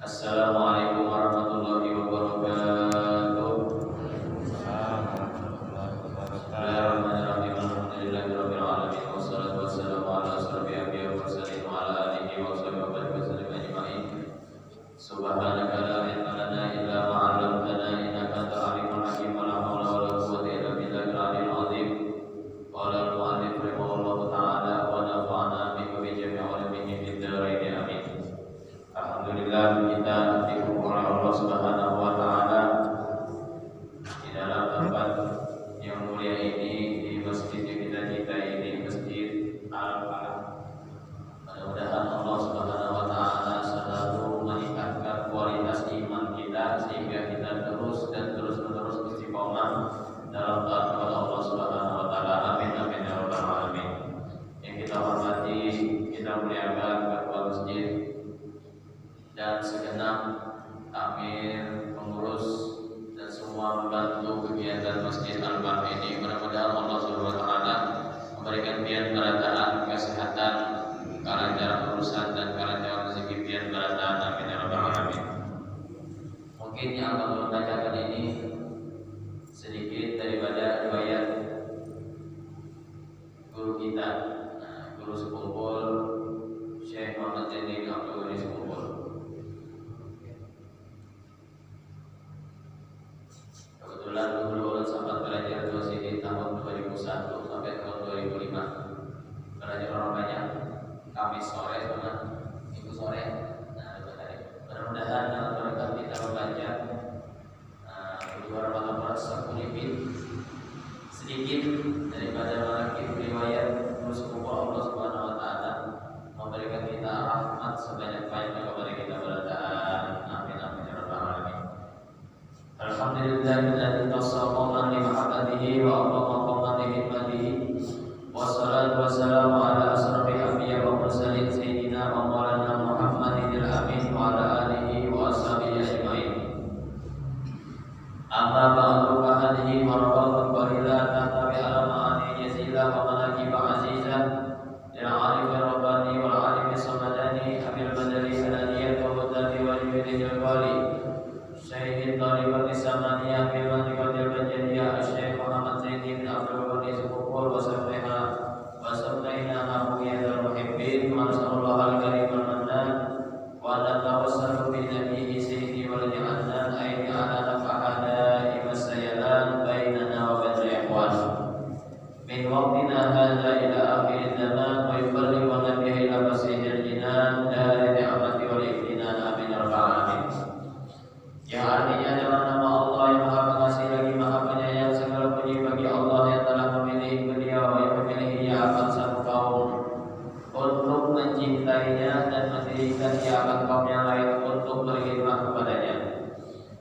Assalamualaikum warahmatullahi wabarakatuh. Bismillahirrahmanirrahim. Alhamdulillahirabbil alamin wassalatu wassalamu ala asyrofil anbiya'i wal mursalin wa ala alihi wa sahbihi wa sallam ajma'in. Subhanaka la ilma lana illa ma 'allamtana innaka antal alimul hakim. La haula wa la quwwata illa billahil aliyyil azim. Qala al-mu'allif rahimahullahu ta'ala wa nafa'ana bihi wa bi jami'i ulumuhi fid dharain amin. Alhamdulillah, kita didukung oleh Allah Subhanahu wa taala di dalam tempat yang mulia ini, di masjid yang kita cintai ini, Masjid Al-Falah. Mudah-mudahan Allah Subhanahu wa taala selalu meningkatkan kualitas iman kita sehingga kita terus dan terus-menerus istiqomah dalam taat kepada Allah Subhanahu wa taala. Amin amin ya rabbal alamin. Yang kita hormati, kita muliakan ketua masjid dan segenap amir, pengurus dan semua membantu kegiatan Masjid Al-Falah ini. Mudah-mudahan Allah Subhanahu wa taala memberikan pian barataan, kesehatan, kelancaran urusan dan kelancaran rezeki pian barataan. Amin ya rabbal alamin. Mungkin yang akan membacakan ini sedikit daripada riwayat guru kita, guru sekumpul Syekh Muhammad Zaini Abdul Ghani Sekumpul. Kebetulan dulu sempat belajar di sini tahun 2001 sampai tahun 2005. Belajar orang banyak. Kamis sore sama Minggu sore. Nah, mudah-mudahan dalam berkat kita membaca beberapa tempat sekulipin sedikit daripada merakit riwayat Rasulullah Allah Subhanahu wa taala memberikan kita rahmat sebanyak-banyaknya kepada kita berdaan. Amin amin ya rabbal alamin. Alhamdulillahilladzi tasawwara li mahabbatihi wa aqama li hikmatihi. Wassalatu wassalamu ala asrofil anbiya'i wal mursalin sayyidina wa maulana Muhammadin al-amin wa ala alihi wa ashabihi ajma'in. Amma ba'du fa hadhihi marqamun qalilah tahtawi ala ma'ani jazila wa manaqib azizah lil 'arif rabbani wal 'alim samadani abil badri alaniyah wa mudati wa libidil qali Syekh Tariqat Samaniyah bil Mantiqatil Bajaniyah Syekh Muhammad Zaini bin Abdul Ghani Sekumpul wa sabtaina haqiyatul muhibbin wa nasallallahu al-karim al-mannan wa natawassalu bi nabiyyi sayyidi wal ja'alna ayni ala nafahana imasayalan bainana wa bainal ikhwan min waqtina hadza ila akhir zaman wa yuballighuna bihi ila masihil jinan dari ni'mati wal iktinan. Amin ya rabbal alamin. Yang artinya adalah nama Allah yang Maha Pengasih lagi Maha Penyayang. Segala puji bagi Allah yang telah memilih beliau, yang memilihnya akan satu kaum untuk mencintainya dan mendirikan ia akan kaum yang lain untuk berkhidmat kepadanya.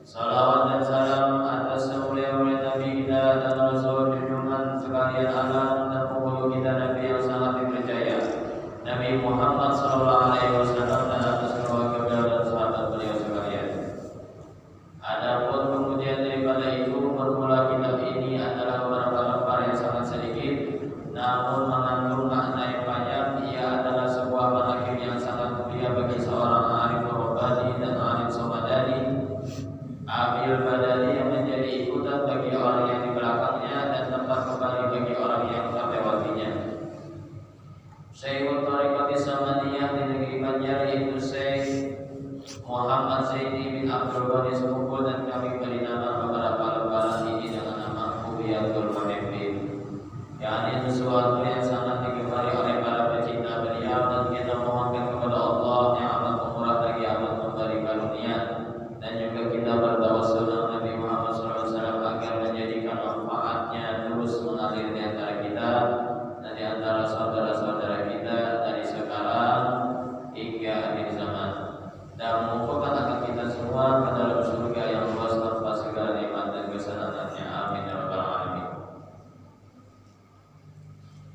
Salawat dan salam atas mulia-mulia Nabi kita dan Rasul junjungan sekalian alam dan penghulu kita Nabi yang sangat dipercaya, Nabi Muhammad SAW, dan atas keluarga beliau dan sahabat beliau sekalian. Adapun kemudian daripada itu, bermula kitab ini adalah beberapa lembar yang sangat sedikit namun mengandung makna yang banyak. Ia adalah sebuah manaqib Thariqati Samaniyah di negeri Banjar yaitu Syekh Muhammad Zaidi bin Abdul Ghani Sepupu, dan kami beri nama beberapa lembaran ini dengan nama Hubiyatul Muhibbin, yakni sesuatu yang sangat digemari oleh para pecinta beliau, dan kita mohonkan kepada Allah yang amat pemurah lagi amat memberi karunia, dan juga kita bertawassul dengan Nabi Muhammad SAW agar menjadikan manfaatnya terus mengalir di antara kita dan di antara saudara-saudara kita dari sekarang hingga akhir zaman, dan mengumpulkan akan kita semua ke dalam surga yang luas tanpa segala nikmat dan kesenangannya. Amin ya rabbal alamin.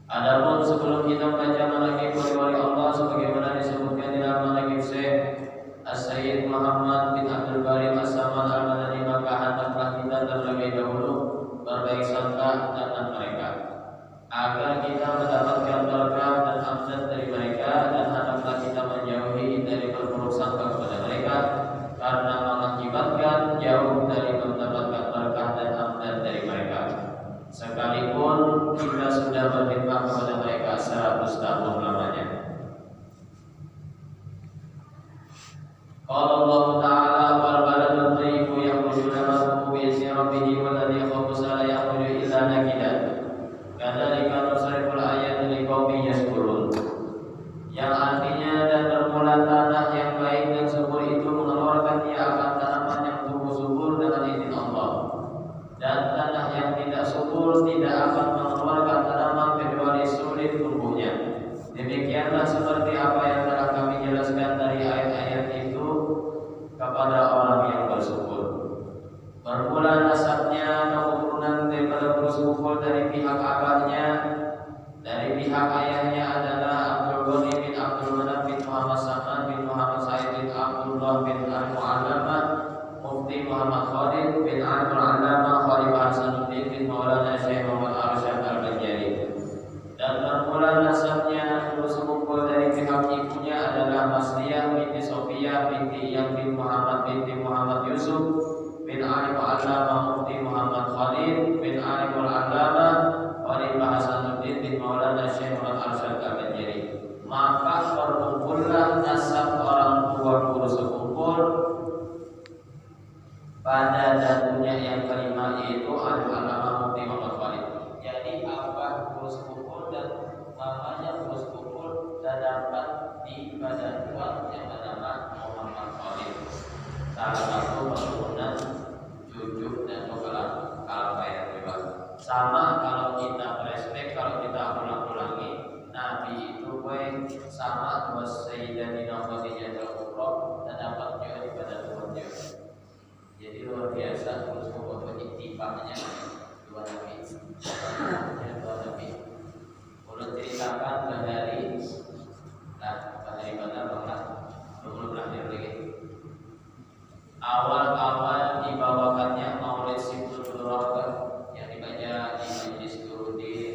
Adapun sebelum kita membaca manaqib wali-wali Allah sebagaimana disebutkan di dalam manaqib Syekh As-Sayyid Muhammad bin Abdul Barim As-Samad Al-Madani, maka hendaklah kita terlebih dahulu berbaik sangka dengan mereka agar kita mendapatkan berkah dan amdan dari mereka, dan hendaklah kita menjauhi dari berburuk sangka kepada mereka karena mengakibatkan jauh dari mendapatkan berkah dan amdan dari mereka, sekalipun kita sudah berkhidmat kepada mereka 100 tahun lamanya. Qala Allah Ta'ala wal baladut thayyibu yakhruju nabaatuhu bi izni rabbih walladhi khabutha la yakhruju illa nakidan kadzalika nusriful ayati liqaumin yashkurun, yang artinya dan bermula tanah yang baik dan subur itu mengeluarkan dia akan tanaman yang tumbuh subur dengan izin Allah, dan tanah yang tidak subur tidak akan mengeluarkan tanaman kecuali sulit tumbuhnya. Demikianlah seperti apa yang telah kami jelaskan dari ayat-ayat itu kepada orang yang bersyukur. Bermula nasabnya keturunan daripada bersyukur dari pihak abahnya, dari pihak ayahnya adalah Abdul Ghani bin Abdul Manaf bin Muhammad Saman bin Muhammad Said bin Abdullah bin Al-Mu'allamah Mufti Muhammad Khalid bin Al-Mu'allamah Khalid Hasanuddin bin Maulana Syekh Muhammad Arsyad Al-Banjari. Dan bermula nasabnya bersyukur dari pihak ibunya adalah Masliyah binti Sofiyah binti Iyam bin Muhammad binti Muhammad Yusuf bin Ali Al-Allamah Mufti Muhammad Khalid bin Ali Al-Allamah Khalid Hasanuddin bin Maulana Syekh Muhammad Arsyad Al-Banjari. Maka berkumpullah nasab orang tua guru sekumpul pada datunya yang kelima, yaitu Al-Allamah Mufti Muhammad Khalid. Jadi abah guru sekumpul dan mamanya guru sekumpul terdapat di badan tuan yang bernama Muhammad Khalid, salah satu keturunan cucu dan kalau juga sama. Kalau kita flashback, kalau kita ulang-ulangi, Nabi itu sama dua Sayyidatina Khadijah al-Kubra terdapat juga di badan tuan juga. Jadi luar biasa terus membuat iktifahnya dua Nabi. Ulun ceritakan dari pada banglah belum berakhir lagi. Awal-awal dibawakannya Maulid Sibtul Durrah yang dibaca di Majelis Durudin,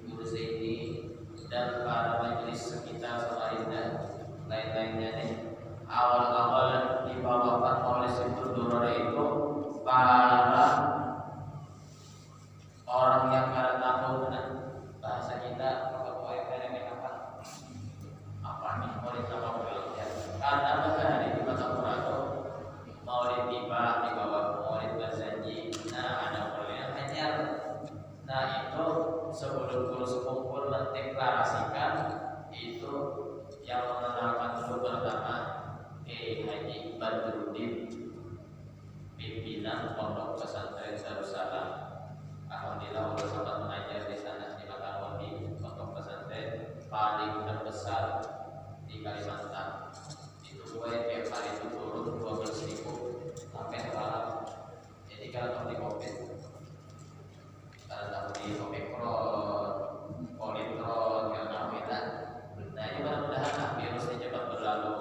Durzaini, dan para majelis sekitar Samarinda lain-lainnya nih. Awal-awal dibawakan Maulid Sibtul Durrah itu para orang yang pada tahun bahasa kita pokoknya yang apa nih Maulid apa ya, karena bahasa di Singapura itu Maulid tiba di bawah Maulid berjanji. Nah ada yang hanyar. Nah itu sebelum guru sekumpul mendeklarasikan itu yang mengenalkan dulu pertama Haji Badruddin, pimpinan Pondok Pesantren Darussalam. Alhamdulillah Allah sempat mengajar di sana 5 tahun di Pondok Pesantren paling terbesar di Kalimantan. Itu gue tiap hari itu turun 12.000 sampai malam. Jadi kalau di Covid, kalau di Omikron, Politron, yang kita, nah ini mudah-mudahan virusnya cepat berlalu.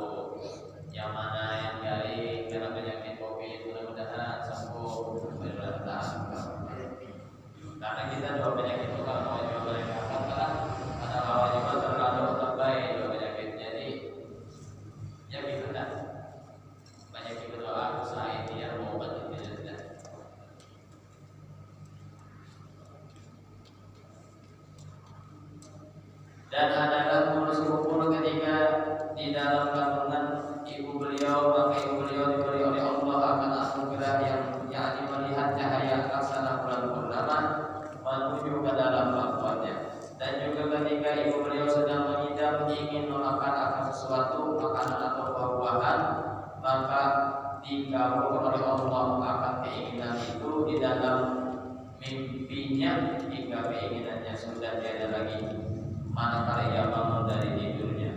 Yang mana yang dari karena penyakit Covid mudah-mudahan sembuh berlantas. Karena kita juga penyakit itu kalau mau juga boleh apa karena lawan juga terlalu lebay juga makan akan sesuatu makanan atau buah-buahan, maka dikabulkan oleh Allah akan keinginan itu di dalam mimpinya jika keinginannya sudah tiada lagi manakala ia bangun dari tidurnya.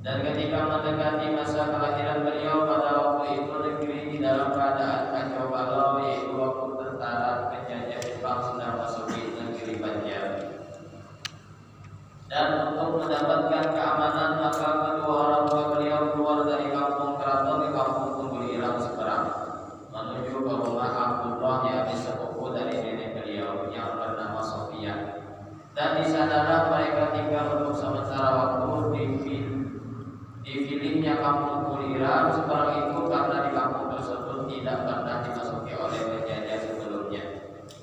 Dan ketika mendekati masa kelahiran beliau pada waktu itu negeri di dalam keadaan kacau balau, yaitu waktu tentara penjajah Jepang sedang masuki negeri Banjar. Dan untuk mendapatkan keamanan maka kedua orang tua beliau keluar dari kampung keraton di kampung Tunggul Irang seberang menuju ke rumah Abdullah yang sepupu dari nenek beliau yang bernama Sofia. Dan di sanalah mereka tinggal untuk sementara waktu dipilihnya kampung Tunggul Irang seberang itu karena di kampung tersebut tidak pernah dimasuki oleh penjajah sebelumnya.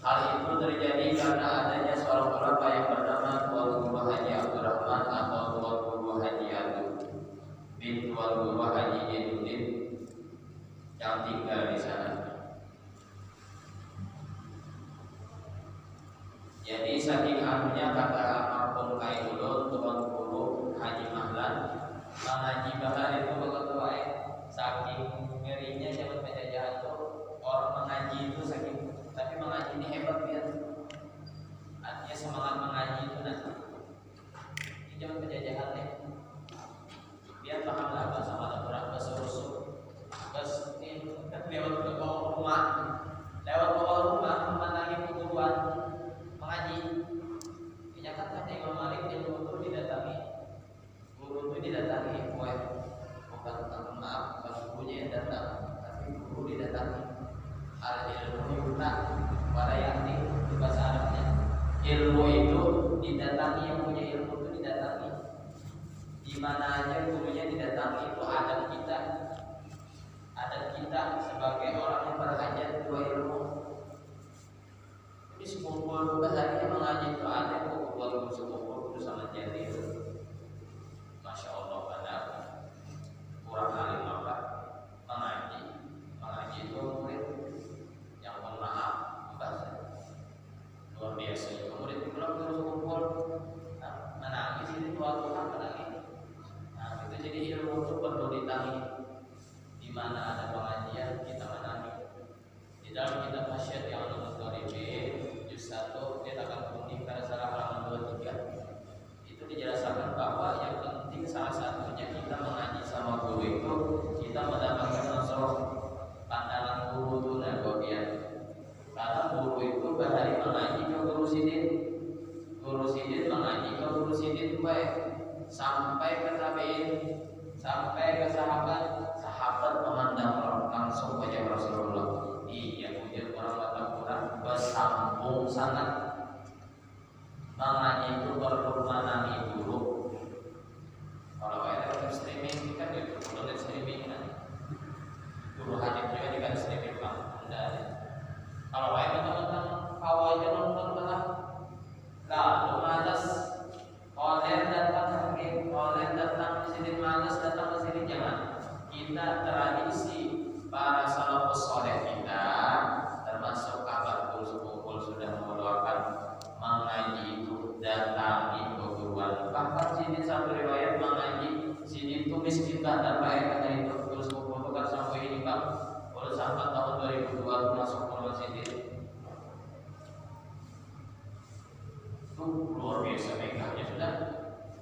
Hal itu terjadi karena adanya seorang ulama yang bernama Tuan Guru Haji Abdurrahman atau Tuan Guru Haji Adu bin Tuan Guru Haji Jedudin yang tinggal di sana. Jadi saking anunya kata almarhum Kai Ulun Tuan Guru Haji Mahlan, Bang Haji Bahar itu begitu baik. Saking ngerinya zaman penjajahan itu orang mengaji itu saking, tapi mengaji ini hebat ya. Artinya semangat mengaji itu nanti di zaman penjajahan nih biar pahamlah bahasa Madura, bahasa Rusuh, bahasa ini kan lewat ke bawah rumah memenangi perguruan mengaji. Ya kan kata Imam Malik, ilmu itu didatangi, guru itu didatangi, bukan gurunya yang datang, tapi guru didatangi. Al ilmu yuna warayati itu bahasa Arabnya. Ilmu itu didatangi, yang punya ilmu itu didatangi. Di mana aja gurunya didatangi, itu adat kita. Adat kita sebagai orang yang berhajat dua ilmu. Jadi sekumpul bahasanya mengaji itu ada kumpul sekumpul bersama jadi. Masya Allah, pada kurang alim apa mengaji itu murid yang mohon maaf bahasa luar biasa. Murid itu terus kumpul menangis itu Tuhan menangis. Nah itu jadi ilmu itu perlu ditangis. Di mana ada pengajian kita menangis. Di dalam kitab Hasyat yang nomor 2000 juz 1 dia akan kuning pada salah halaman 23 itu dijelaskan bahwa yang penting salah satunya kita mengaji sama guru itu kita mendapatkan nasroh pandangan guru itu nagobian. Karena guru itu berhari mengaji ke guru sidin mengaji ke guru sidin baik sampai ke tabiin sampai ke sahabat memandang langsung wajah Rasulullah. Iya, ujar orang bersambung sangat. Mengaji itu perlu menangi dulu. Kalau ada streaming kan itu udah streaming kan. Guru hadis juga di streaming Bang. Kalau ada teman-teman kawan nonton lah. Lalu malas oleh datang ke sini malas datang ke sini jangan. Kita tradisi para salafus saleh kita termasuk kabar kumpul sudah mengeluarkan mengaji itu datangi perguruan. Bahkan sini satu riwayat mengaji sini tulis kita dan baik kata itu terus kumpul kan sampai ini Bang. Kalau sampai tahun 2002 masuk perguruan sini itu luar biasa megahnya sudah.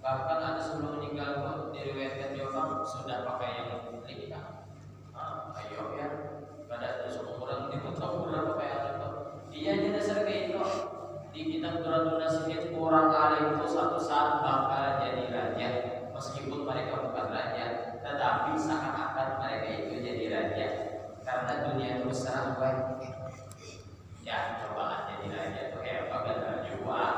Bahkan ada sebelum meninggal pun diriwayatkan Jepang sudah pakai yang nikah. Ayo ya, pada seumuran itu tahu berapa kayak itu. Iya jadi dasar kayak itu di kitab Durratun Nasihin orang alim itu satu saat bakal jadi raja, meskipun mereka bukan raja, tetapi seakan-akan mereka itu jadi raja karena dunia itu besar baik. Ya cobalah jadi raja itu kayak apa gak jual,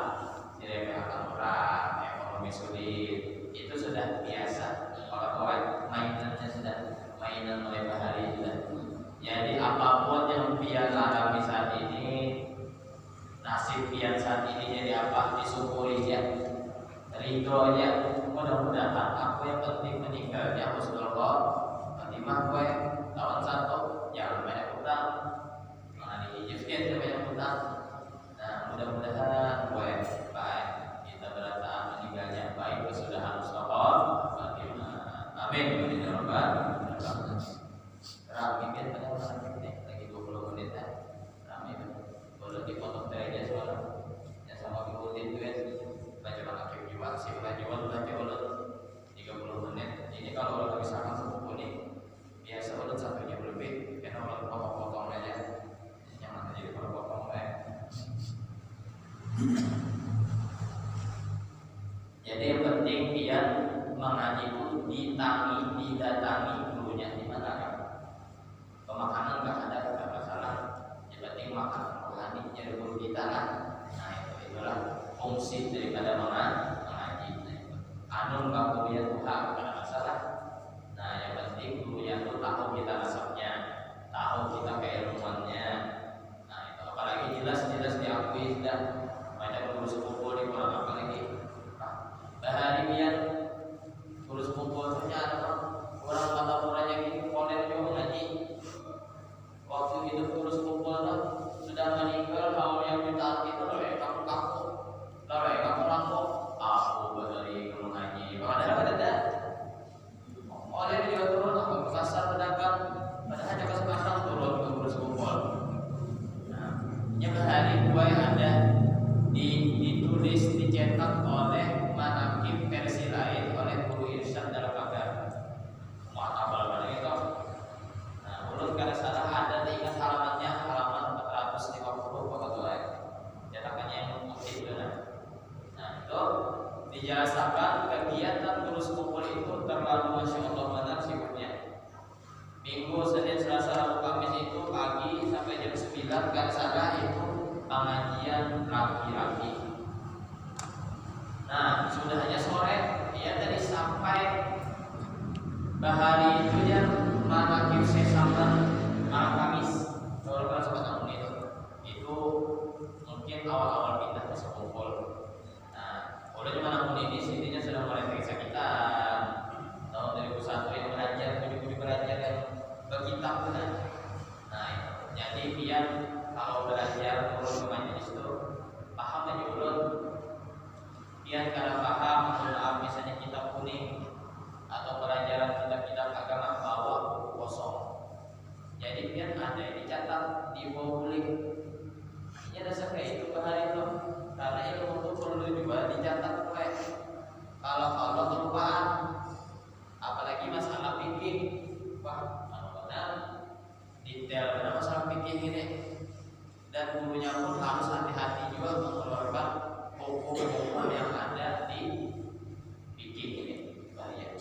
diremehkan orang, ekonomi sulit, itu sudah biasa. Kalau mainannya sudah mainan mulai bahari sudah. Jadi apapun yang pian alami saat ini, nasib pian saat ini jadi apa disyukuri ya, ridhonya. Mudah-mudahan aku yang penting meninggalnya husnul khotimah gue lawan satu jangan banyak utang, mengenai hijabnya banyak utang. Nah mudah-mudahan gue baik kita berata meninggalnya baik kesudahan husnul Amin. Ramai kan pada orang ini lagi 20 menit ya. Ramai kan. Boleh dipotong aja soalnya. Ya sama ikutin tuh ya. Baca pakai jiwa, siapa jiwa baca ulut 30 menit. Ini kalau udah misalkan sepupu nih, biasa ulut 1 jam lebih. Karena ulut potong-potong aja. Jangan jadi potong ya. Jadi yang penting dia mengaji itu didatangi gurunya di mana kan? Pemakanan nggak ada, nggak masalah. Yang penting makan rohani jadi guru kita kan. Nah itulah fungsi daripada mengaji. Anu nggak punya Tuhan nggak masalah. Nah yang penting gurunya itu tahu kita nasabnya, tahu kita keilmuannya. Nah itu apalagi jelas diakui sudah banyak guru sepupu di kurang apa lagi. Baharian guru sepupu punya orang mata murahnya gini ponen juga ngaji. Waktu hidup guru sepupu itu sudah meninggal, haul yang ditaati itu loh ya kamu aku dari guru ngaji. Padahal ada oleh juga turun aku kasar pedagang, padahal jaga sekarang turun ke guru sepupu. Nah, yang bahari dua yang ada ditulis dicetak oleh manakib versi lain oleh guru irsyad dalam pagar mu'tabal mana itu. Nah, menurut karena salah ada ingat halamannya halaman 450 pokok ya. Cetakannya yang mungkin benar. Nah, itu dijelaskan kegiatan guru sepupu itu terlalu masya Allah benar sifatnya. Minggu, Senin, Selasa, Rabu, Kamis itu pagi sampai jam 9 karena salah itu pengajian laki-laki. Nah, sudah hanya sore, dia tadi sampai bahari itu ya manakib sesaman malam Kamis. Kalau sobat namun itu mungkin awal-awal pindah ke sekumpul. Nah, oleh cuma namun ini intinya sudah mulai kesakitan. Tahun 2001 yang belajar yang berkitab benar. Nah, jadi biar kalau belajar turun ke majelis itu paham aja ulun. Biar kalau paham, misalnya kitab kuning atau pelajaran kitab-kitab agama bawa buku kosong. Jadi biar ada yang dicatat di bawah kulit. Ya dasar kayak itu bahari itu. Karena ilmu itu perlu juga dicatat oleh. Kalau kelupaan, apalagi masalah fikih, wah benar detail benar masalah fikih ini. Dan gurunya pun harus hati-hati juga mengeluarkan hukum-hukum yang ada di fikih ini. Bahaya.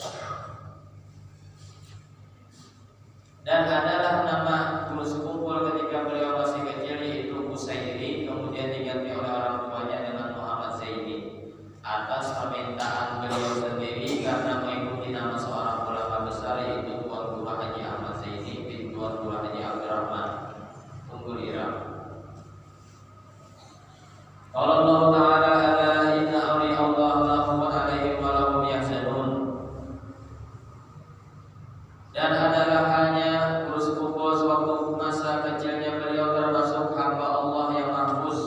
Dan adalah nama guru sekumpul ketika beliau masih kecil yaitu Busairi, kemudian diganti oleh orang tuanya dengan Muhammad Zaini atas permintaan beliau sendiri karena mengikuti nama seorang ulama besar yaitu Tuan Guru Haji Ahmad Zaini bin Tuan Guru Haji Abdurrahman Unggul Iram. Allah Ta'ala ala inna awliya Allah la khawfun alaihim wa la hum yahzanun. Dan adalah hanya guru sepupu sewaktu masa kecilnya beliau termasuk hamba Allah yang mahfuz,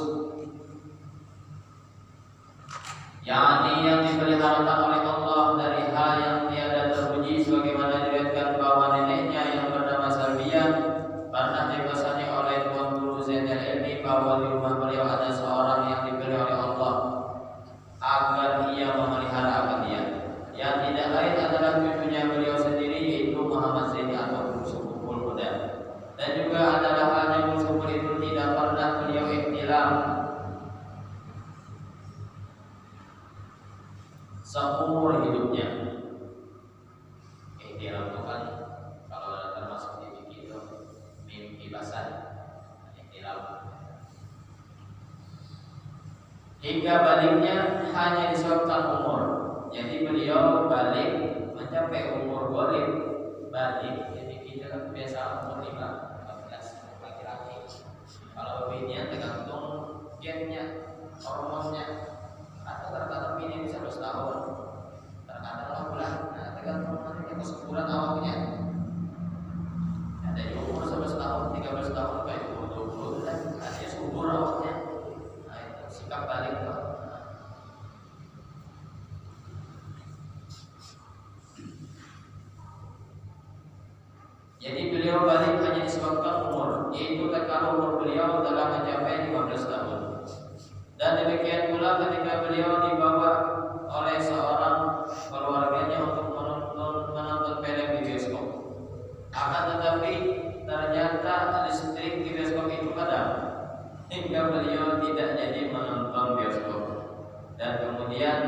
yakni yang dipeliharakan oleh Allah dari hal yang tiada terpuji, sebagaimana diriwayatkan bahwa neneknya yang bernama Salbiyah pernah dipesani oleh Tuan Guru Zainal Ilmi bahwa di rumah beliau ada seorang yang dipilih oleh Allah agar ia memelihara akan dia, yang tidak lain adalah cucunya beliau sendiri yaitu Muhammad Zaini atau guru sepupu muda. Dan juga adalah halnya guru sepupu itu tidak pernah beliau ihtilam seumur hidupnya. Ihtilam itu kan kalau termasuk di fikih itu mimpi basah. Ihtilam hingga baliknya hanya disebabkan umur. Jadi beliau balik mencapai umur golib balik. Jadi kita kan biasa umur 15 laki-laki. Kalau bininya tergantung gennya, hormonnya. Atau terkadang bini bisa 12 tahun, terkadang 6 bulan. Nah tergantung nanti kesuburan awalnya. Ada yang umur 11 tahun, 13 tahun, kayak umur 20 kan ada subur awalnya. Nah itu sikap balik tuh. Jadi beliau balik hanya disebabkan umur, yaitu tatkala umur beliau telah mencapai 15 tahun. Dan demikian pula ketika beliau dibawa oleh seorang keluarganya untuk menonton film di bioskop. Akan tetapi ternyata listrik di bioskop itu padam hingga beliau tidak jadi menonton bioskop. Dan kemudian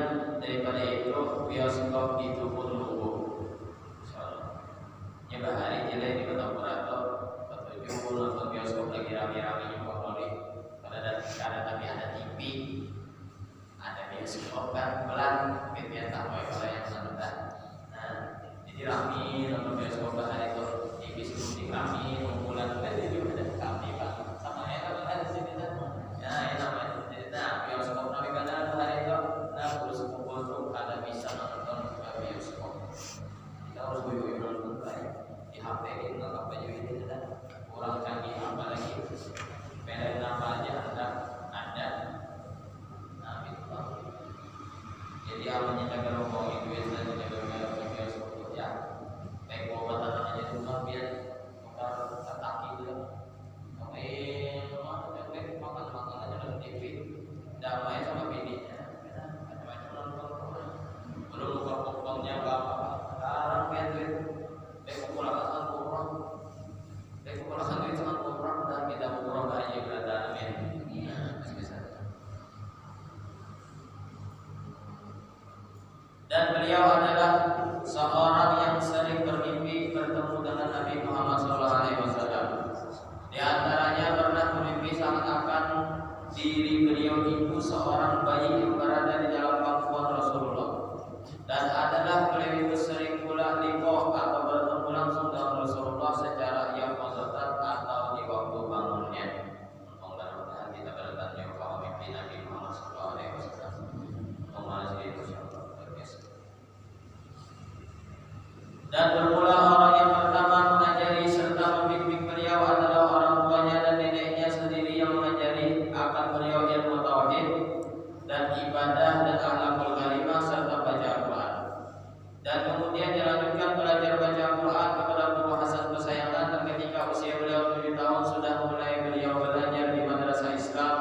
daripada itu bioskop itu pun lumpuh. Ini bahari jelek di Kota Purato, ketujuh nonton bioskop lagi rame-rame nyokoli. Karena tapi ada TV, ada bioskop kan, pelan kemudian tak mau kalau yang nonton. Nah, jadi rame nonton bioskop bahari itu TV sebelum rame kumpulan jadi ada kami pak sama enak ada sini kan. Ya enak jadi bioskop rame pada hari itu. Nah, terus kumpul tuh ada bisa nonton bioskop. Kita harus goyang nonton di HP ini nggak apa juga ini ada kurang canggih apalagi beda nama aja ada. Nah itu jadi awalnya jaga rombong itu biasa jaga bioskop ya baik bawa tanah aja rumah biar tukar kaki dulu makan aja nonton TV damai sama bininya macam-macam nonton belum lupa popcornnya apa sekarang biar duit baik populakan kurang baik populakan duit sangat kurang dan kita kurang aja berada dan beliau adalah seorang yang sering bermimpi bertemu dengan Nabi Muhammad SAW. Di antaranya pernah bermimpi seakan-akan diri beliau itu seorang bayi yang berada di dalam pangkuan Rasulullah. Dan adalah beliau itu sering pula liqo atau bertemu langsung dengan Rasulullah secara yang konsultan atau di waktu bangunnya. Mudah-mudahan kita bertanya bahwa mimpi Nabi Muhammad SAW. Dan bermula orang yang pertama mengajari serta membimbing beliau adalah orang tuanya dan neneknya sendiri yang mengajari akan beliau ilmu tauhid dan ibadah dan akhlakul karimah serta baca Al-Quran. Dan kemudian dilanjutkan belajar baca Al-Quran kepada guru Hasan kesayangan dan ketika usia beliau 7 tahun sudah mulai beliau belajar di madrasah Islam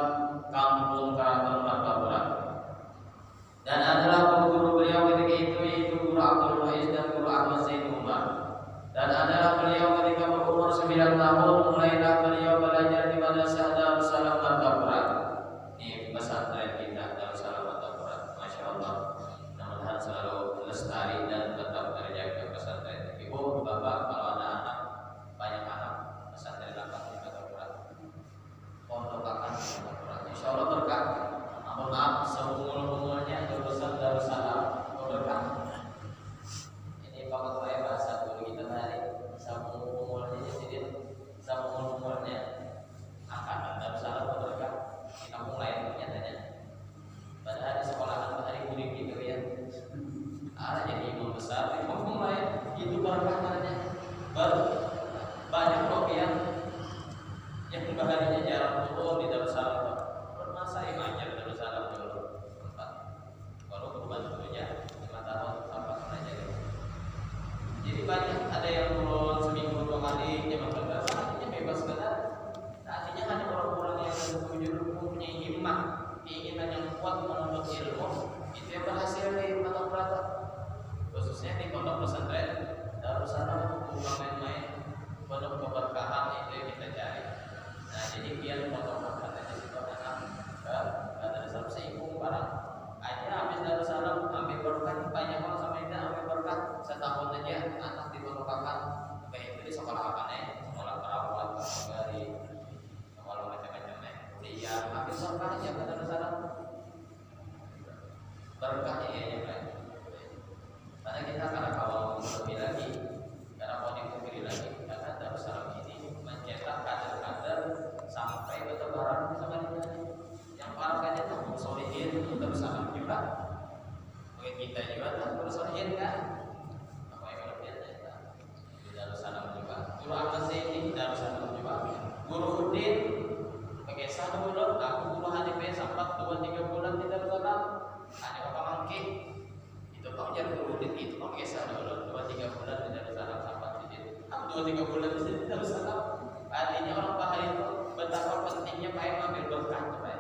Kampung Keraton Martapura. Dan adalah guru-guru beliau ketika itu yaitu guru Abdul Muiz dan guru Ahmad Zain Umar. Dan adalah beliau ketika berumur 9 tahun mulailah beliau belajar di madrasah Darussalam Martapura. Ini pesantren kita Darussalam Martapura. Masya Allah. Mudah-mudahan selalu lestari dan tetap terjaga pesantren. Ibu, bapak, kalau ada anak banyak anak pesantren lapak di Martapura. Pondok akan di Martapura. Insya Allah berkah. Maaf, seumur-umurnya jurusan Darussalam berkah. Ini Pak Ketua bahasa dulu kita tadi. Seumur-umurnya jadi seumur-umurnya angkatan Darussalam berkah. Di kampung lain nyatanya. Padahal di sekolahan hari kuning gitu ya. Ada jadi imam besar di kampung lain itu berkah katanya. Banyak kok yang baharinya jarang turun di Darussalam. Saya ngajar Darussalam dulu tempat baru berubah dulunya 5 tahun sampai mengajar. Jadi banyak ada yang turun seminggu 2 kali jam 12 artinya bebas benar. Artinya hanya orang-orang yang mempunyai himmah keinginan yang kuat menuntut ilmu itu yang berhasil di mata Prata khususnya di pondok pesantren Darussalam. Bukan main-main pondok keberkahan itu yang kita cari. Nah jadi biar pondok pesantren di situ Darussalam seikung barang aja habis Darussalam ambil berkah banyak orang sama ini ambil berkah setahun aja anak diberkakan baik itu di sekolah apa nih sekolah perawat dari sekolah macam-macam nih kuliah ambil berkah aja ke Darussalam berkah ya kan karena kita kalau lebih lagi karena mau dipilih lagi karena Darussalam ini mencetak kader-kader sampai ke Tebaran sama dengan yang para kader itu solihin itu Darussalam juga mungkin kita juga tak solihin kan apa yang kalau biasa di Darussalam juga guru Ahmad Zain di Darussalam juga guru Udin pakai satu bulan aku guru HDP sampai 2-3 bulan di Darussalam ada apa mangki 2-3 bulan tidak bisa tahu. Artinya orang Bahari itu betapa pentingnya Pak ambil berkah tuh Pak.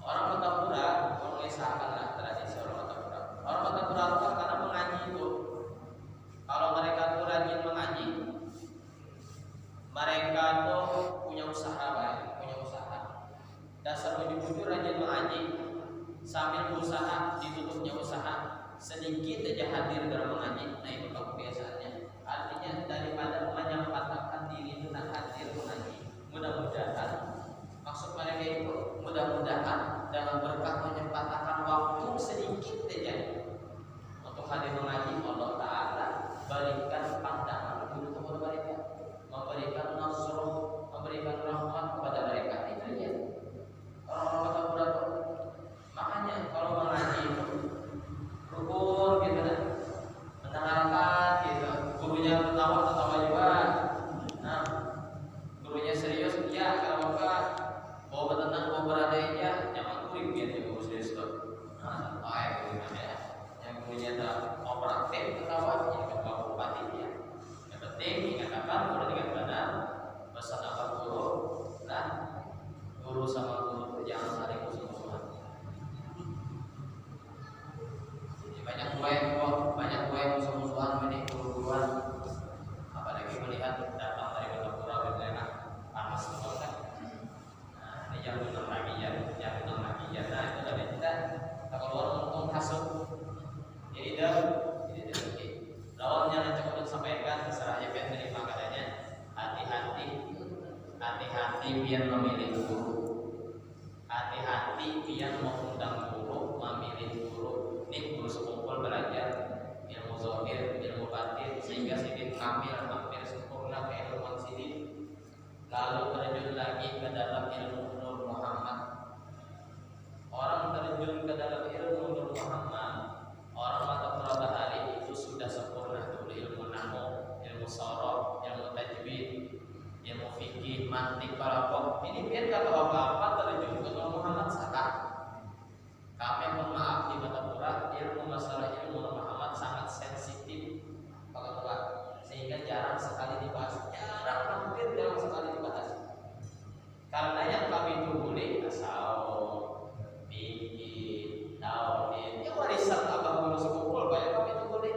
Orang Kota mengisahkan lah tradisi orang Kota. Orang Kota itu karena mengaji itu. Kalau mereka tuh rajin mengaji, mereka tuh punya usaha Pak, punya usaha. Dasar ujung-ujung rajin mengaji, sambil berusaha ditutupnya usaha, sedikit aja hadir dalam mengaji. Nah itu kebiasaannya. Artinya daripada menyempatkan diri itu nak hadir mengaji, mudah-mudahan maksud mereka itu mudah-mudahan dengan berkah menyempatkan waktu sedikit saja untuk hadir mengaji, Allah Ta'ala berikan pandangan dulu kepada mereka, memberikan nasruh, memberikan rahmat kepada mereka. Itu ya orang-orang kata berat. Makanya kalau mengaji itu rukun gitu kan, mendengarkan gitu, gurunya ketawa juga. Nah, gurunya serius, ya kalau enggak bawa bertenang, bawa beradainya, jangan kuring gitu guru serius tuh. Nah, santai gurunya ya. Yang gurunya tak operatif ketawa, jadi ketua bupati ya. Yang penting ingatkan guru dengan benar, pesan apa guru, nah guru sama guru jangan saling musuh-musuhan. Jadi banyak gue musuh-musuhan menik guru-guruan, apalagi melihat datang dari kota pura berdaerah panas betul kan. Nah ini yang benar lagi ya, nah itu dari kita keluar untung hasut jadi lawannya yang cukup sampaikan terserah ya biar terima katanya. Hati-hati biar memilih guru, hati-hati biar mengundang guru, memilih guru. Ini guru sekumpul belajar ilmu zahir, ilmu batin, sehingga sidin hampir sempurna ke ilmu sidin, lalu terjun lagi ke dalam ilmu Nur Muhammad. Orang terjun ke dalam ilmu Nur Muhammad, orang mata Bahari itu sudah sempurna dulu ilmu nahwu, ilmu sorof, ilmu tajwid, ilmu fikih, mantik, balagha. Ini biar kata apa-apa terjun ke Nur Muhammad sakit. Kami mohon maaf di Batapura, ilmu masalah ilmu Nur Muhammad sangat sensitif, sehingga jarang sekali dibahas, hampir jarang sekali dibahas. Karena yang kami dulu tasawuf, fikih, tauhid, ya warisan abah guru sekumpul banyak kami dulu.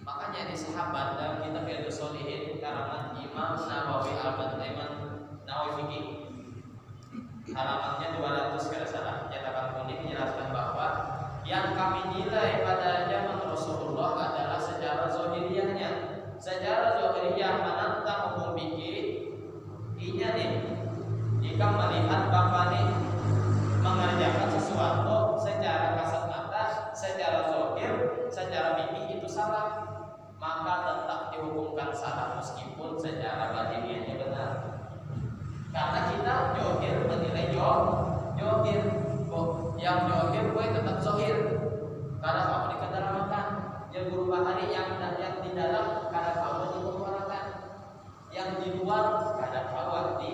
Makanya di sahabat dalam kitab Riyadhus Shalihin karangan Imam Nawawi Al-Bataiman Nawawi Fikih, halamannya 200 kalau salah, cetakan kuning menjelaskan bahwa yang kami nilai pada zaman Rasulullah adalah sejarah zahiriyahnya. Sejarah zahiriyah menentang hukum fikih. Inya nih, jika melihat bapak nih mengerjakan sesuatu secara kasat mata, secara zahir, secara fikih itu salah, maka tetap dihukumkan salah meskipun secara batinnya benar. Karena kita johir menilai johir, yang johir gue tetap zahir. Karena kamu di kedalaman, yang guru bahari yang di dalam karena kamu di keluarkan, yang di luar karena kamu di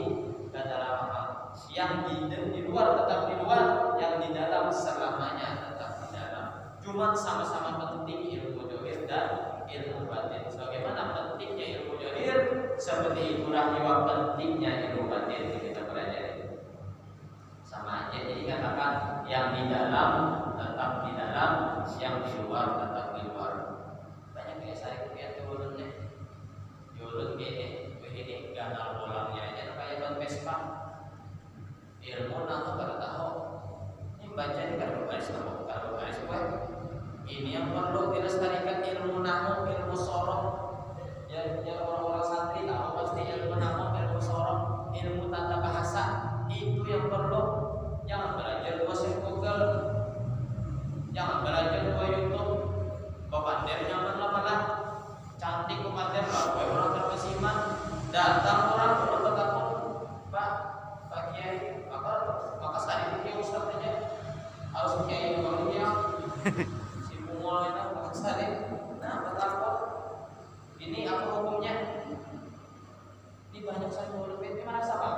kedalaman, yang di luar tetap di luar, yang di dalam selamanya tetap di dalam. Cuma sama-sama penting ilmu johir dan ilmu batin. Sebagaimana pentingnya ilmu johir, seperti itulah juga pentingnya ilmu batin yang kita pelajari. Sama aja, jadi katakan yang di dalam tetap di dalam, yang di luar tetap di luar. Banyak yang saya lihat turunnya, turun begini ganal bolangnya aja kayak ban Vespa. Ilmu nama pada tahu, ini baca di kalau baris gue. Ini yang perlu dilestarikan ilmu nahwu, ilmu sorof. Ya orang-orang santri tahu pasti ilmu nahwu, ilmu sorof, ilmu tata bahasa itu yang perlu. Jangan belajar bahasa Google, jangan belajar bahasa YouTube. Pemandir nyaman lama-lama, cantik pemandir bapak orang terkesima, datang orang berkata, Pak Kiai, maka saya ini Ustaz aja, harus Kiai barunya. Nah, betapa ini apa hukumnya? Ini banyak saya mau lebih. Ini merasa Pak?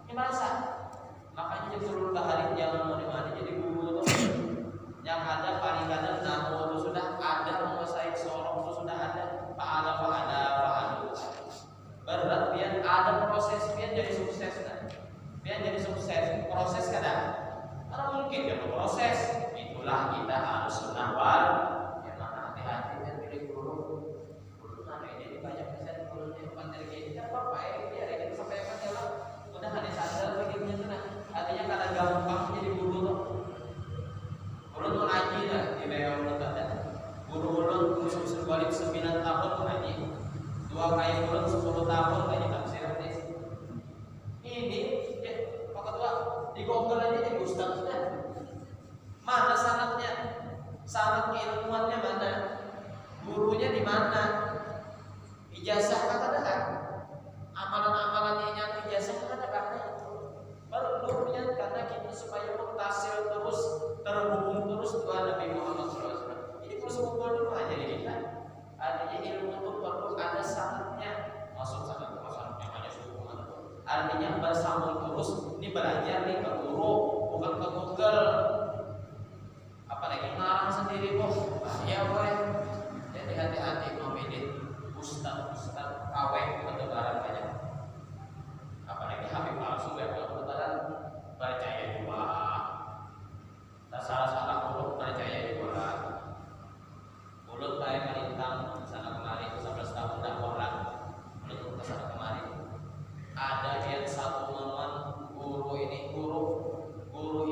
Ini merasa. Makanya seluruh bahari jangan mau jadi guru tuh. Yang ada paling kadang nahwu sudah ada menguasai sorof. Sanad keilmuannya mana? Gurunya di mana? Ijazah kata ada. Amalan-amalan yang ijazah kata ada. Perlunya karena kita supaya mutasil terus, terhubung terus dengan Nabi Muhammad SAW. Ini perlu semua dulu aja di kita. Artinya ilmu itu perlu ada sanadnya. Masuk sanad yang hanya hubungan. Artinya bersambung terus. Ini belajar nih ke guru, bukan ke Google. Apalagi ngarang sendiri bos. Ya boleh. Jadi hati-hati memilih ustaz awet bertebaran banyak. Apalagi habib palsu ya kalau bertebaran percaya juga. Tak salah mulut percaya juga. Mulut kayak melintang sana kemari 11 tahun dah orang. Mulut ke sana kemari. Ada yang satu momen guru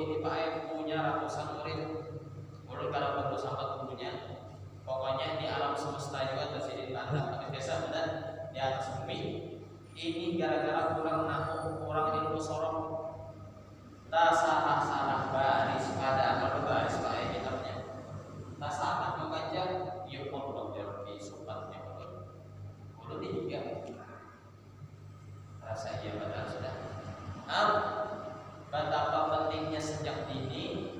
ini Pak Aib punya ratusan murid. Murid kalau bentuk sama gurunya. Pokoknya di alam semesta juga terjadi tanda biasa benar di atas bumi. Ini gara-gara kurang nahu, kurang ilmu sorok. Tak salah baris pada kalau baris pakai kitabnya. Tak salah membaca, yuk mau belajar di sobatnya mulut ini juga. Rasa iya betul sudah. Betapa pentingnya sejak dini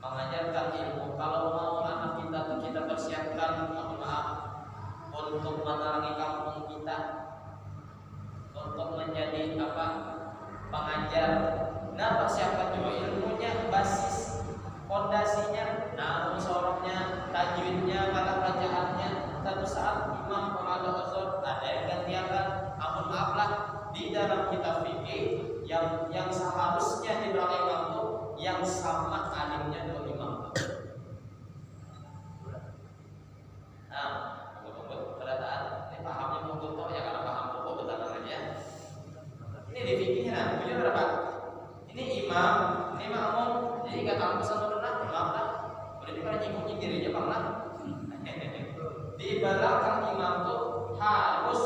mengajarkan ilmu. Kalau mau anak kita persiapkan, untuk menerangi kampung kita, untuk menjadi pengajar. Nah, persiapkan juga ilmunya, basis fondasinya, nah musoroknya, tajwidnya, kata bacaannya. Satu saat imam pengajar azhar ada yang gantiakan, amun maaflah di dalam kitab fikih yang seharusnya diberangkat imam itu yang sama alimnya dua imam. Nah, ini pahamnya mungkin tahu ya, karena paham pokok betul aja. Ini di fikihnya, punya berapa? Ini imam, ini makmum. Jadi nggak tahu pesan berenang, imam lah. Boleh juga nyinggung dirinya bang lah. Di belakang imam tuh harus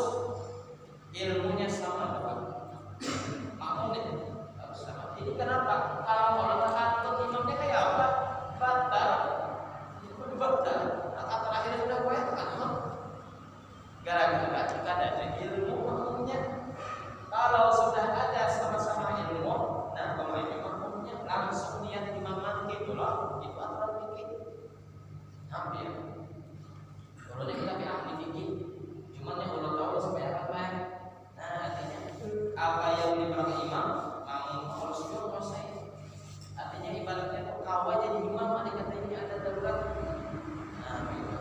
ilmunya sama dengan makmum itu harus sama. Ini kenapa? Kalau orang takut imamnya kayak apa? Batal. Kata terakhir sudah gue kan. Gara-gara kita ada ilmu makmumnya. Kalau sudah ada sama-sama ilmu, nah pemain makmumnya langsung niat imam nanti itu loh. Itu aturan fikih. Hampir. Kalau kita bilang ahli fikih, cuman yang udah tahu supaya apa? Nah artinya apa yang dibilang imam, makmum harus juga menguasai. Artinya ibaratnya tuh kau aja jadi imam, ada katanya ada darurat. Nah gitu.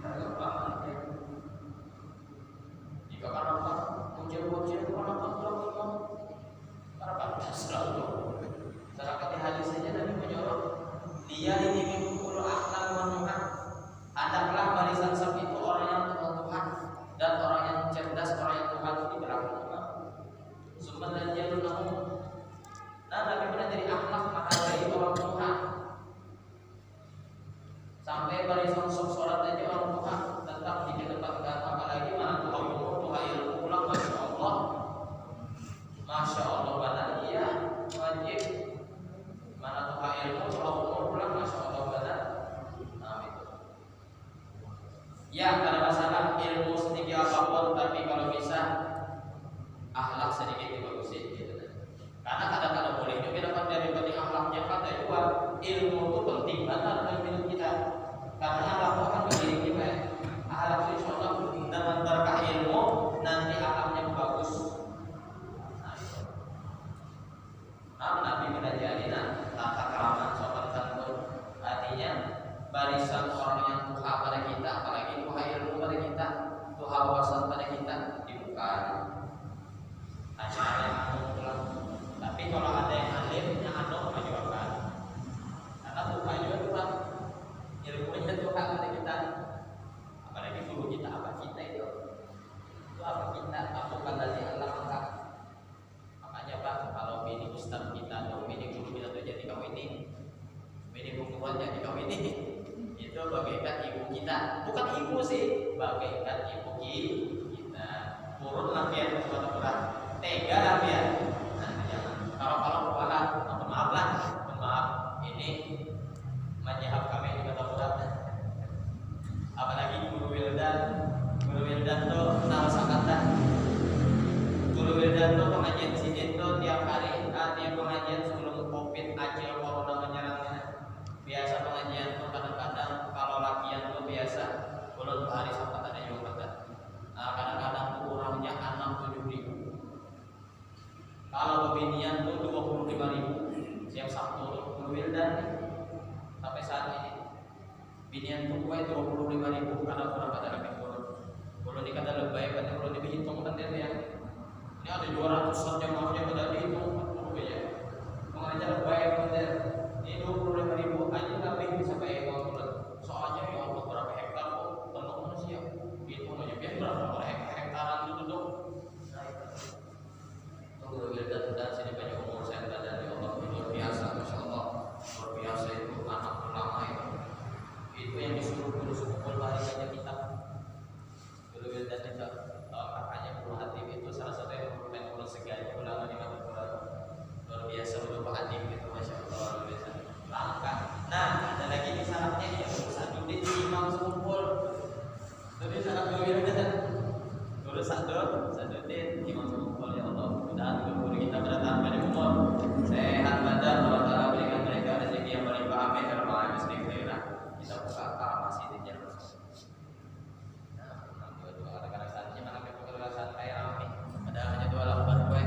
Kalau paham ya. Jika karena apa? Muncul karena apa? Karena apa? Selalu. Sedangkan di hadis saja Nabi menyorot dia ini mengukul akhlak manusia. Hendaklah barisan saf itu orang yang Tuhan dan orang yang cerdas, orang yang Tuhan itu di belakang imam. Sumber dan dia namun. Nah Nabi pernah jadi akhlak menghargai orang Tuhan. Sampai barisan saf sholat aja orang Tuhan tetap di kedepankan, apalagi mana Tuhan umur, Tuhan ilmu pulang, masya Allah benar iya wajib. Mana Tuhan ilmu, Tuhan umur pulang, masya Allah benar. Ya, ada masalah ilmu setinggi apapun, tapi kalau bisa akhlak sedikit dibagusin gitu. Karena kadang-kadang boleh juga dapat dari akhlaknya kata juga ilmu itu penting banget dalam hidup kita. Karena akhlak itu akan menjadi kita. Akhlak itu insya Allah dengan berkah ilmu nanti akhlaknya bagus. Nabi menajari tata krama sopan santun. Artinya barisan orang yang tuha pada kita, apalagi tuha ilmu pada kita, tuha wawasan pada kita dibuka. Hanya ada yang pulang. Tapi kalau ada yang alim, yang anu majukan. Karena tuha juga tuhan, ilmunya tuha pada kita. Apalagi guru kita apa kita itu apa kita bukan dari Allah angkat. Makanya Pak, kalau ini ustaz kita atau ini guru kita tuh jadi kau ini bukan jadi kau ini. Itu bagaikan ibu kita, bukan ibu sih, bagaikan ibu kita. Turun lah biar kepada tega lah biar. Nah, jangan. Kalau maaf ini menyahab kami juga Wildan tuh tahu sakatan. Guru Wildan tuh pengajian sini tuh tiap hari, tiap pengajian sebelum COVID acil corona menyerangnya. Biasa pengajian tuh kadang-kadang kalau lakian tuh biasa bulan hari sampai ada juga kan. Kadang-kadang tuh orangnya 6-7 ribu. Kalau bebinian tuh 25.000. Siap Sabtu tuh Guru Wildan sampai saat ini. Binian tuh kue 25.000 karena kurang pada lebih turun. Kalau dikata lebay kan kalau dihitung kan dia ya. Ini ada 200-an jamaahnya pada dihitung 40 ya. Mengajar lebay kan dia. Ini 25.000 aja lebih bisa kayak bulan. Soalnya ya Allah berapa hektar kok penuh manusia. Hitung aja biar berapa hektaran itu tuh. Guru Wildan dan sini banyak umur saya dan ya Allah luar biasa, masya Allah luar biasa itu anak ulama itu yang disuruh terus kumpul hari banyak kitab. Guru Wildan itu kakaknya Guru Hatib itu salah satu yang merupakan ulama segala ulama di Madura luar biasa Guru Hatib itu masya Allah luar biasa langka. Nah ada lagi di syaratnya ya Sadudin imam sekumpul. Tapi syarat Guru Wildan Guru Sadudin imam sekumpul ya Allah. Dan guru kita berdatang pada umur sehat badan, Allah Ta'ala berikan mereka rezeki yang berlimpah, amin ya rabbal alamin. Kita buka masih di jalan. Nah, dua kadang-kadang saatnya mana kita santai rame. Padahal hanya 2 lamban gue.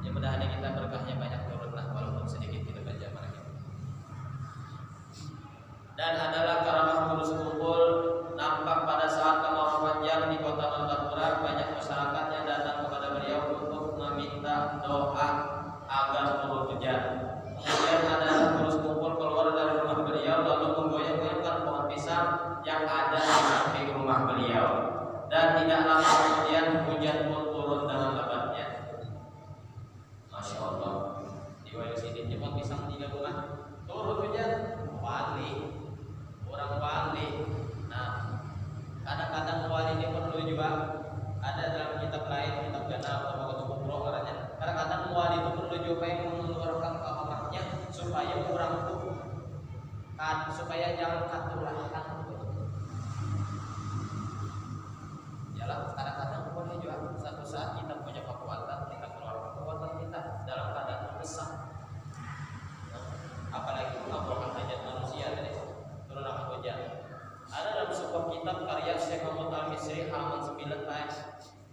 Ya mudah-mudahan kita berkahnya banyak turun lah walaupun sedikit kita baca mana kita. Dan adalah karamah guru sekumpul nampak pada saat kemarau panjang di kota Martapura, banyak masyarakat yang datang kepada beliau untuk meminta doa agar turun hujan. Kemudian ada guru sekumpul keluar dari rumah beliau lalu menggoyang-goyangkan pohon pisang yang ada di samping rumah beliau. Dan tidak lama kemudian hujan pun turun dengan lebatnya. Masya Allah. Di Wayu sini pohon pisang di rumah turun hujan, wali, orang wali. Nah, kadang-kadang wali ini perlu juga ada dalam kitab lain, kitab Gana atau Bagaimana Kubro katanya. Kadang-kadang wali itu perlu juga yang mengeluarkan kamarnya supaya orang itu supaya jangan katulahan. Jalan kadang-kadang boleh juga satu saat kita punya kekuatan, kita keluarkan kekuatan kita dalam keadaan besar. Apalagi melakukan hajat manusia tadi turun akan hujan. Ada dalam sebuah kitab karya Syekh Muhammad Al-Misri halaman 9 ayat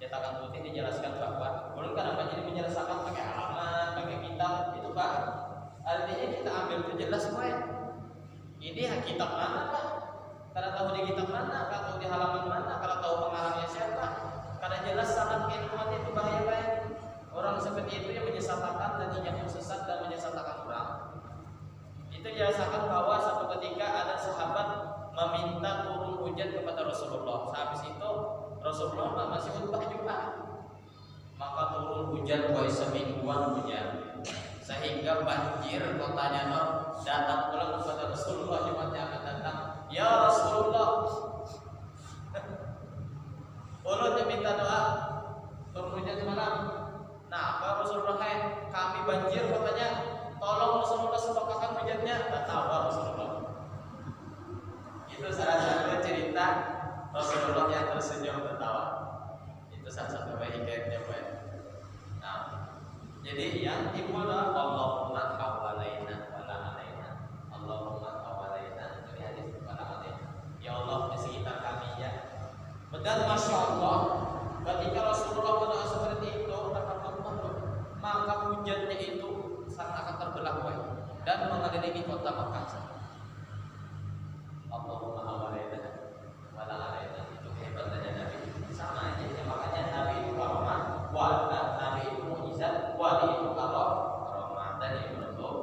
cetakan putih dijelaskan bahwa boleh kadang jadi menyelesaikan pakai halaman, pakai kitab itu Pak. Artinya kita ambil itu jelas Pak. Ini kitab mana Pak? Karena tahu di kitab mana, kalau tahu di halaman mana, kalau tahu pengarangnya siapa. Karena jelas sangat ilmuwan itu bahaya Pak. Orang seperti itu yang menyesatkan dan yang sesat dan menyesatkan orang. Itu dijelaskan bahwa satu ketika ada sahabat meminta turun hujan kepada Rasulullah. Sehabis itu Rasulullah masih khutbah juga. Maka turun hujan semingguan hujan. Sehingga banjir kotanya datang pulang kepada Rasulullah Jumatnya akan datang. Ya Rasulullah, ulun minta doa turun hujan semalam. Nah, apa Rasulullah? Kami banjir katanya. Tolong Rasulullah sebabkan hujannya. Tertawa Rasulullah. Itu salah satu cerita Rasulullah yang tersenyum tertawa. Itu salah satu hikayatnya Pak. Nah, jadi yang timbul adalah Allahumma hawalaina wala alaina. Allahumma hawalaina dari hadis wala alaina. Ya Allah di sekitar kami ya. Betul masya Allah. Ketika Rasulullah berdoa seperti itu maka hujannya itu sangat akan terbelah dan mengelilingi kota Makkah. Allahumma hawalaina wala alaina. Itu hebatnya Nabi. Sama aja makanya Nabi itu karomah, Nabi itu mukjizat, wali itu karomah dan itu bentuk.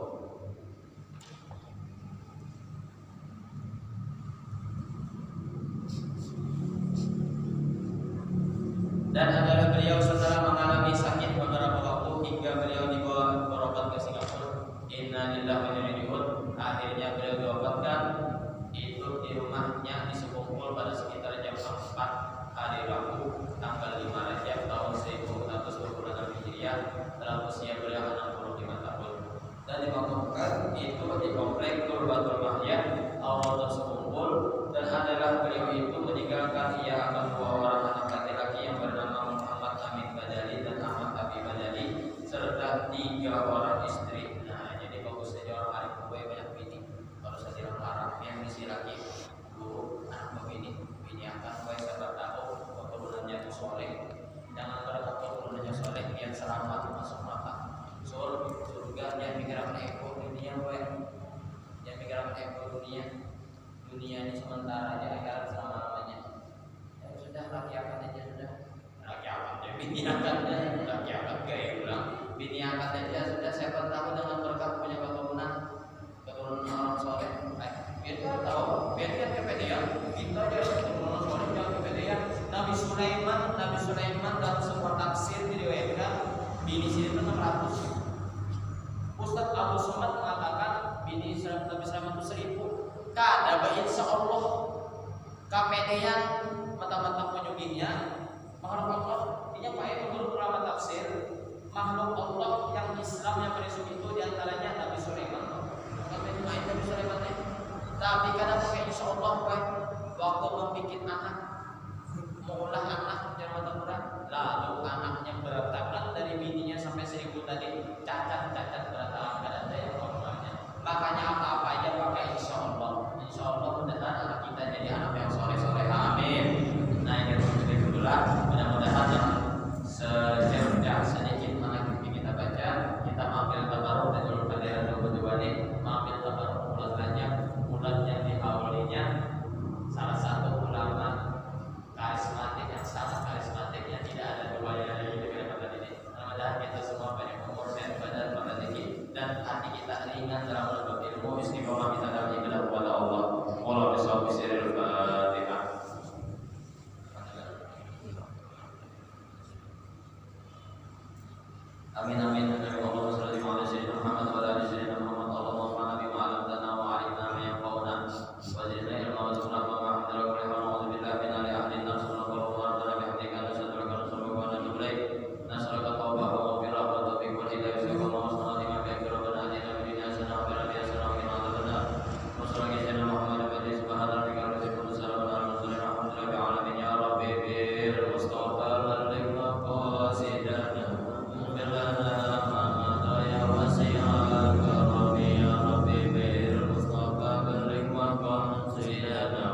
Dan adalah beliau setelah mengalami sakit beberapa waktu hingga beliau dibawa berobat ke Singapura. Inna lillahi wa inna ilaihi raji'un. Akhirnya beliau diobatkan itu di rumahnya di Sekumpul pada sekitar jam 4 hari Rabu tanggal 5 Rajab tahun 1426 Hijriah dalam usia beliau 65 tahun. Dan dimakamkan itu di komplek Turbatul Mahya Allah Sekumpul. Dan adalah beliau itu meninggalkan ia akan akhirat dunia. Dunia ini sementara aja, akhirat selama-lamanya. Ya sudah, laki akad aja sudah. Laki akad aja, bini akad aja, laki akad gaya ulang. Bini akad aja sudah, siapa tahu dengan berkat punya keturunan orang soleh. Biar dia tahu, biar dia kepedean. Kita aja keturunan soleh jangan kepedean. Nabi Sulaiman dalam sebuah tafsir diriwayatkan bini sini itu 600. Ustaz Abu Somad mengatakan bini Nabi Sulaiman itu 1000. Kada insya Allah kepedean mata-mata penyuginya makhluk Allah. Ini baik menurut ulama tafsir makhluk Allah yang Islam yang berisuk itu diantaranya Nabi Sulaiman. Nabi Sulaiman ini. Tapi kadang pakai insya Allah waktu membuat anak, mengolah anak jangan mata lalu anaknya berantakan dari bininya sampai 1000 tadi cacat berantakan kadang ada yang normalnya. Makanya apa-apa aja pakai insya Allah. Insya Allah mudah-mudahan anak kita jadi anak yang soleh-soleh. Amin. Nah ini kebetulan mudah-mudahan yang secerca sedikit mana kita baca, kita ambil tabaruk dan ulul qadar kedua ini, ambil tabaruk bulan yang diawalinya salah satu ulama karismatik yang sangat karismatik yang tidak ada duanya lagi dengan pada ini. Mudah-mudahan kita semua banyak umur sehat badan pada tinggi dan hati kita ringan dalam menuntut ilmu, istiqomah kita dalam ibadah kepada Allah. Allah bisawab bisiril Fatihah. Amin amin. Allahumma shalli ala sayyidina Muhammad wa ala ali sayyidina Muhammad. Allahumma nabi wa alamtana wa alimna ma yanfa'una wa zidna ilma wa zidna ma hamdaka wa na'udzu billahi min ahli an-nafs wa naqulu wa na'udzu bihamdika nasalluka wa natubu ilaik. Nasalluka tawbah wa maghfirah wa tawfiq wa hidayah wa maghfirah wa yaghfir lana atina fid dunya hasanah wa fil akhirati hasanah wa qina adzabannar. Wa sallallahu ala Muhammad wa alihi subhana rabbika rabbil izzati wa salamun ala mursalin walhamdulillahi alamin ya rabbi bil mustafa wal qasidana ya Rabbi bil Mustafa balik wa qansidana